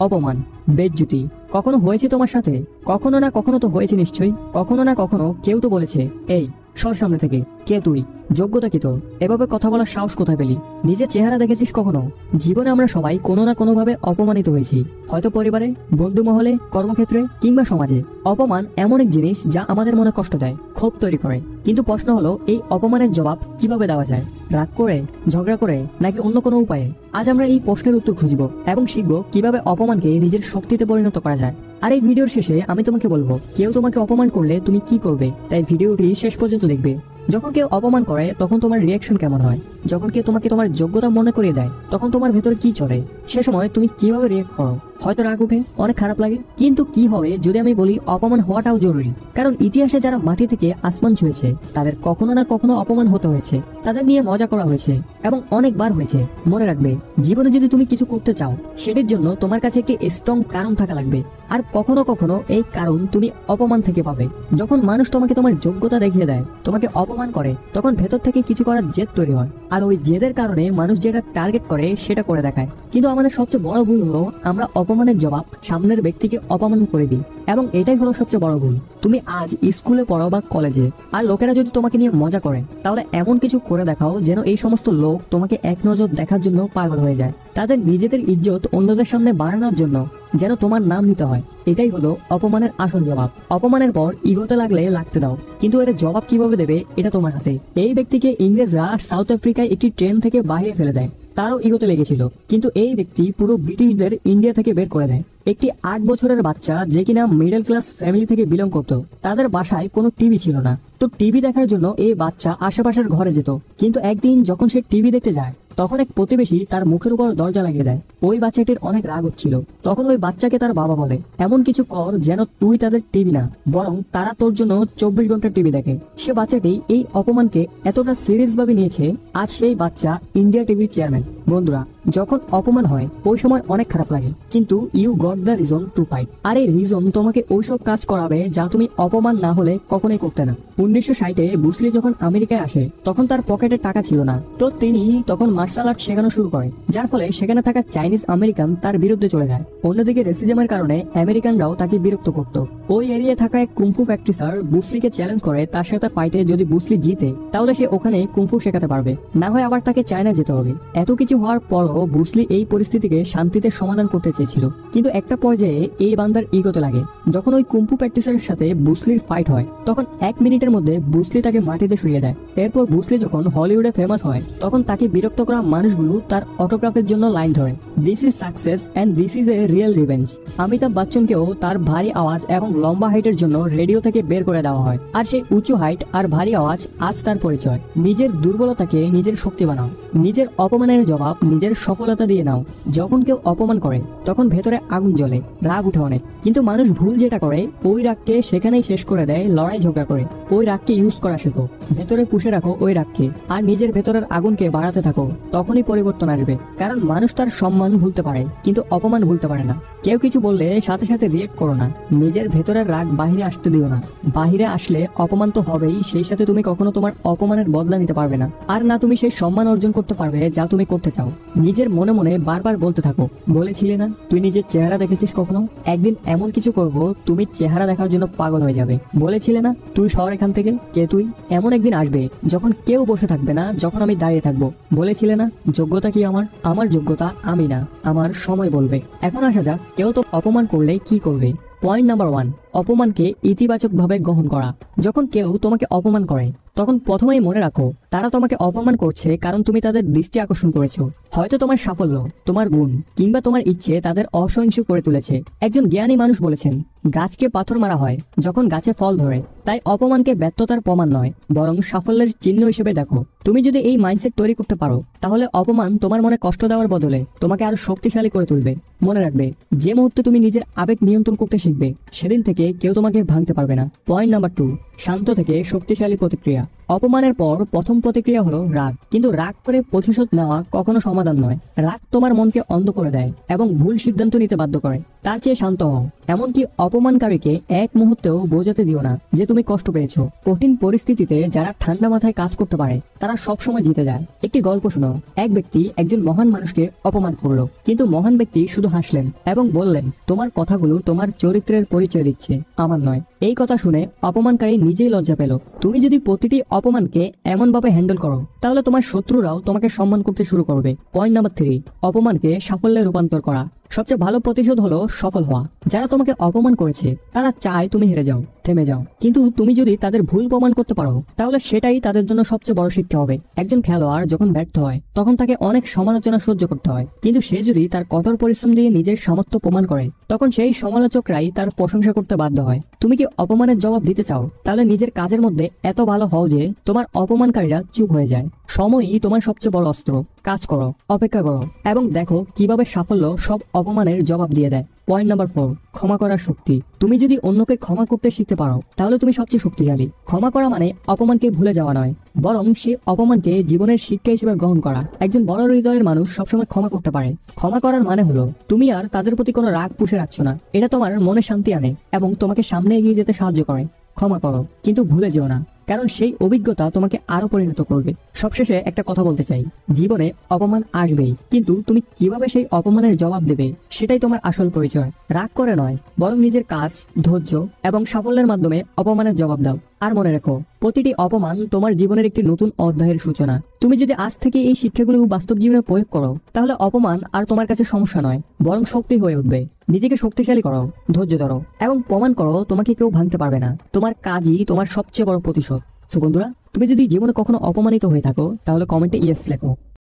অপমান, বেইজ্জতি কখনো হয়েছে তোমার সাথে? কখনো না কখনো তো হয়েছে নিশ্চয়ই। কখনো না কখনো কেউ তো বলেছে, এই সর সামনে থেকে, কে তুই, যোগ্যতা কি তোর, এভাবে কথা বলার সাহস কোথায় পেলি? নিজের চেহারা দেখেছিস কখনো? জীবনে আমরা সবাই কোনো না কোনো ভাবে অপমানিত হয়েছি, হয়তো পরিবারে, বন্ধু মহলে, কর্মক্ষেত্রে কিংবা সমাজে। অপমান এমন এক জিনিস যা আমাদের মনে কষ্ট দেয়, ক্ষোভ তৈরি করে। কিন্তু প্রশ্ন হলো, এই অপমানের জবাব কিভাবে দেওয়া যায়? রাগ করে, ঝগড়া করে, নাকি অন্য কোনো উপায়ে? আজ আমরা এই প্রশ্নের উত্তর খুঁজব এবং শিখব কিভাবে অপমানকে নিজের শক্তিতে পরিণত করা যায়। আর এই ভিডিওর শেষে আমি তোমাকে বলবো, কেউ তোমাকে অপমান করলে তুমি কি করবে, তাই ভিডিওটি শেষ পর্যন্ত দেখবে। যখন কেউ অপমান করে তখন তোমার রিয়াকশন কেমন হয়? যখন কেউ তোমাকে তোমার যোগ্যতা মনে করিয়ে দেয় তখন তোমার ভেতরে কি চলে? সে সময় তুমি কিভাবে রিয়াক্ট করো? হয়তো রাগ উঠে, অনেক খারাপ লাগে। কিন্তু কি হবে যদি আমি বলি অপমান হওয়াটাও জরুরি? কারণ ইতিহাসে যারা মাটি থেকে আসমান ছুঁয়েছে তাদের কখনো না কখনো অপমান হতে হয়েছে, তাদের নিয়ে মজা করা হয়েছে এবং অনেকবার হয়েছে। মনে রাখবে, জীবনে যদি তুমি কিছু করতে চাও সেটির জন্য তোমার কাছে একটি স্ট্রং কারণ থাকা লাগবে। আর কখনো কখনো এই কারণ তুমি অপমান থেকে পাবে। যখন মানুষ তোমাকে তোমার যোগ্যতা দেখিয়ে দেয়, তোমাকে অপমান করে, তখন ভেতর থেকে কিছু করার জেদ তৈরি হয়। আর ওই জেদের কারণে মানুষ যেটা টার্গেট করে সেটা করে দেখায়। কিন্তু আমাদের সবচেয়ে বড় ভুল হলো আমরা অপমানের জবাব সামনের ব্যক্তিকে অপমান করে দিই, এবং এটাই হলো সবচেয়ে বড় ভুল। তুমি আজ স্কুলে পড়ো বা কলেজে, আর লোকেরা যদি তোমাকে নিয়ে মজা করে, তাহলে এমন কিছু করে দেখাও যেন এই সমস্ত লোক তোমাকে এক নজর দেখার জন্য পাগল হয়ে যায়। তাদের নিজেদের ইজ্জত অন্যদের সামনে বাড়ানোর জন্য যেন তোমার নাম নিতে হয়। এটাই হলো অপমানের আসল জবাব। অপমানের পর ইগোতে লাগলে লাগতে দাও, কিন্তু এর জবাব কিভাবে দেবে এটা তোমার হাতে। এই ব্যক্তিকে ইংরেজরা সাউথ আফ্রিকায় একটি ট্রেন থেকে বাইরে ফেলে দেয়, তারও ইগোতে লেগেছিল। কিন্তু এই ব্যক্তি পুরো ব্রিটিশদের ইন্ডিয়া থেকে বের করে দেয়। একটি 8 বছরের বাচ্চা যে কিনা মিডল ক্লাস ফ্যামিলি থেকে বিলং করত, তাদের বাসায় কোনো টিভি ছিল না। তো টিভি দেখার জন্য এই বাচ্চা আশেপাশের ঘরে যেত। কিন্তু একদিন যখন সে টিভি দেখতে যায়, তখন এক প্রতিবেশী তার মুখের উপর দরজা লাগিয়ে দেয়। ওই বাচ্চাটির অনেক রাগ হচ্ছিল। তখন ওই বাচ্চাকে তার বাবা বলে, এমন কিছু কর যেন তুই তাদের টিভি না, বরং তারা তোর জন্য 24 ঘন্টা টিভি দেখে। সে বাচ্চাটি এই অপমানকে এতটা সিরিয়াস ভাবে নিয়েছে, আজ সেই বাচ্চা ইন্ডিয়া টিভির চেয়ারম্যান। বন্ধুরা, যখন অপমান হয় ওই সময় অনেক খারাপ লাগে, কিন্তু you got the reason to fight. আর এই রিজন তোমাকে ওইসব কাজ করাবে যা তুমি অপমান না হলে কখনোই করতে না। 1960-এ ব্রুসলি যখন আমেরিকায় আসে, তখন তার পকেটে টাকা ছিল না। তো তিনি তখন মার্শাল আর্ট শেখানো শুরু করে, যার ফলে সেখানে থাকা চাইনিজ আমেরিকান তার বিরুদ্ধে চলে যায়। অন্যদিকে রেসিজমের কারণে আমেরিকানরাও তাকে বিরক্ত করত। ওই এরিয়ায় থাকা এক কুংফু প্র্যাকটিসার ব্রুসলিকে চ্যালেঞ্জ করে তার সাথে ফাইটে যদি ব্রুসলি জিতে তাহলে সে ওখানে কুংফু শেখাতে পারবে, না হয় আবার তাকে চায়না যেতে হবে। এত কিছু হওয়ার পরও ব্রুসলি এই পরিস্থিতিকে শান্তিতে সমাধান করতে চেয়েছিল। কিন্তু একটা পর্যায়ে এই বান্দার ইগোতে লাগে। যখন ওই কুংফু প্র্যাকটিসারের সাথে ব্রুসলির ফাইট হয়, তখন 1 মিনিটের মধ্যে ব্রুসলি তাকে মাটিতে শুইয়ে দেয়। এরপর ব্রুসলি যখন হলিউডে ফেমাস হয়, তখন তাকে বিরক্ত করা মানুষগুলো তার অটোগ্রাফের জন্য লাইন ধরে, this is success and this is a real revenge. Amitabh বচ্চনকেও তার ভারী আওয়াজ এবং লম্বা হাইটের জন্য রেডিও থেকে বের করে দেওয়া হয়। আর সেই উঁচু হাইট আর ভারী আওয়াজ আজ তার পরিচয়। নিজের দুর্বলতাকে নিজের শক্তি বানাও, নিজের অপমানের জবাব নিজের সফলতা দিয়ে নাও। যখন কেউ অপমান করে তখন ভেতরে আগুন জ্বলে, রাগ উঠে অনেক। কিন্তু মানুষ ভুল যেটা করে, ওই রাগকে সেখানেই শেষ করে দেয়, লড়াই ঝগড়া করে। ওই রাগকে ইউজ করা শেখো, ভেতরে পুষে রাখো ওই রাগকে, আর নিজের ভেতরের আগুনকে বাড়াতে থাকো। তখনই পরিবর্তন আসবে। কারণ মানুষ তার সম্মান ভুলতে পারে, কিন্তু অপমান ভুলতে পারে না। কেউ কিছু বললে সাথে সাথে রিয়েক্ট করো না, নিজের ভেতরের রাগ বাহিরে আসতে দিও না। বাহিরে আসলে অপমান তো হবেই, সেই সাথে তুমি কখনো তোমার অপমানের বদলা নিতে পারবে না, আর না তুমি সেই সম্মান অর্জন করতে পারবে যা তুমি করতে চাও। নিজের মনে মনে বারবার বলতে থাকো, বলেছিলে না তুই নিজের চেহারা দেখেছিস কখনো? একদিন এমন কিছু করব তুমি চেহারা দেখার জন্য পাগল হয়ে যাবে। বলেছিলে না তুই সর এখান থেকে, কে তুই? এমন একদিন আসবে যখন কেউ বসে থাকবে না, যখন আমি দাঁড়িয়ে থাকবো। বলেছিলে না যোগ্যতা কি আমার? আমার যোগ্যতা আমি না, আমার সময় বলবে। এখন আসা যাক, কেউ তো অপমান করলে কি করবে। পয়েন্ট নাম্বার 1, অপমানকে ইতিবাচক ভাবে গ্রহণ করা। যখন কেউ তোমাকে অপমান করে তখন প্রথমেই মনে রাখো, তারা তোমাকে অপমান করছে কারণ তুমি তাদের দৃষ্টি আকর্ষণ করেছো। হয়তো তোমার সাফল্য, তোমার গুণ কিংবা তোমার ইচ্ছে তাদের অসহিষ্ণু করে তুলেছে। একজন জ্ঞানী মানুষ বলেছেন, গাছকে পাথর মারা হয় যখন গাছে ফল ধরে। তাই অপমানকে ব্যর্থতার প্রমাণ নয়, বরং সাফল্যের চিহ্ন হিসেবে দেখো। তুমি যদি এই মাইন্ডসেট তৈরি করতে পারো, তাহলে অপমান তোমার মনে কষ্ট দেওয়ার বদলে তোমাকে আরো শক্তিশালী করে তুলবে। মনে রাখবে, যে মুহূর্তে তুমি নিজের আবেগ নিয়ন্ত্রণ করতে শিখবে, সেদিন থেকে কেউ তোমাকে ভাঙতে পারবে না। পয়েন্ট নাম্বার 2, শান্ত থেকে শক্তিশালী প্রতিক্রিয়া। অপমানের পর প্রথম প্রতিক্রিয়া হলো রাগ, কিন্তু রাগ করে প্রতিশোধ নেওয়া কখনো সমাধান নয়। রাগ তোমার মনকে অন্ধ করে দেয় এবং ভুল সিদ্ধান্ত নিতে বাধ্য করে। তার চেয়ে শান্ত হও। এমনকি অপমানকারীকে এক মুহূর্তেও বোঝাতে দিও না যে তুমি কষ্ট পেয়েছো। কঠিন পরিস্থিতিতে যারা ঠান্ডা মাথায় কাজ করতে পারে তারা সবসময় জিতে যায়। একটি গল্প শোনো। এক ব্যক্তি একজন মহান মানুষকে অপমান করলো, কিন্তু মহান ব্যক্তি শুধু হাসলেন এবং বললেন, তোমার কথাগুলো তোমার চরিত্রের পরিচয় দিচ্ছে, আমার নয়। এই কথা শুনে অপমানকারী নিজেই লজ্জা পেল। তুমি যদি প্রতিটি অপমানকে এমন ভাবে হ্যান্ডেল করো, তাহলে তোমার শত্রুরাও তোমাকে সম্মান করতে শুরু করবে। পয়েন্ট নাম্বার 3, অপমানকে সাফল্যে রূপান্তর করা। সবচেয়ে ভালো প্রতিশোধ হলো সফল হওয়া। যারা তোমাকে অপমান করেছে তারা চায় তুমি হেরে যাও, থেমে যাও। কিন্তু তুমি যদি তাদের ভুল প্রমাণ করতে পারো, তাহলে সেটাই তাদের জন্য সবচেয়ে বড় শিক্ষা হবে। একজন খেলোয়াড় যখন ব্যর্থ হয় তখন তাকে অনেক সমালোচনা সহ্য করতে হয়, কিন্তু সে যদি তার কঠোর পরিশ্রম দিয়ে নিজের সামর্থ্য প্রমাণ করে, তখন সেই সমালোচকরাই তার প্রশংসা করতে বাধ্য হয়। তুমি কি অপমানের জবাব দিতে চাও? তাহলে নিজের কাজের মধ্যে এত ভালো হও যে তোমার অপমানকারীরা চুপ হয়ে যায়। সময়ই তোমার সবচেয়ে বড় অস্ত্র। কাজ করো, অপেক্ষা করো এবং দেখো কিভাবে সাফল্য সব অপমানের জবাব দিয়ে দেয়। পয়েন্ট নাম্বার 4, ক্ষমা করার শক্তি। তুমি যদি অন্যকে ক্ষমা করতে শিখতে পারো, তাহলে তুমি সবচেয়ে শক্তিশালী। ক্ষমা করা মানে অপমানকে ভুলে যাওয়া নয়, বরং সে অপমানকে জীবনের শিক্ষা হিসেবে গ্রহণ করা। একজন বড় হৃদয়ের মানুষ সবসময় ক্ষমা করতে পারে। ক্ষমা করার মানে হলো তুমি আর তাদের প্রতি কোনো রাগ পুষে রাখছো না। এটা তোমার মনে শান্তি আনে এবং তোমাকে সামনে এগিয়ে যেতে সাহায্য করে। ক্ষমা করো, কিন্তু ভুলে যেও না, কারণ সেই অভিজ্ঞতা তোমাকে আরো পরিণত করবে। সবশেষে একটা কথা বলতে চাই, জীবনে অপমান আসবেই, কিন্তু তুমি কিভাবে সেই অপমানের জবাব দেবে সেটাই তোমার আসল পরিচয়। রাগ করে নয়, বরং নিজের কাজ, ধৈর্য এবং সাফল্যের মাধ্যমে অপমানের জবাব দাও। আর মনে রেখো, প্রতিটি অপমান তোমার জীবনের একটি নতুন অধ্যায়ের সূচনা। তুমি যদি আজ থেকে এই শিক্ষাগুলো বাস্তব জীবনে প্রয়োগ করো, তাহলে অপমান আর তোমার কাছে সমস্যা নয়, বরং শক্তি হয়ে উঠবে। নিজেকে শক্তিশালী করো, ধৈর্য ধরো এবং প্রমাণ করো তোমাকে কেউ ভাঙতে পারবে না। তোমার কাজই তোমার সবচেয়ে বড় প্রতিশোধ। তো বন্ধুরা, তুমি যদি জীবনে কখনো অপমানিত হয়ে থাকো, তাহলে কমেন্টে ইয়েস লেখো।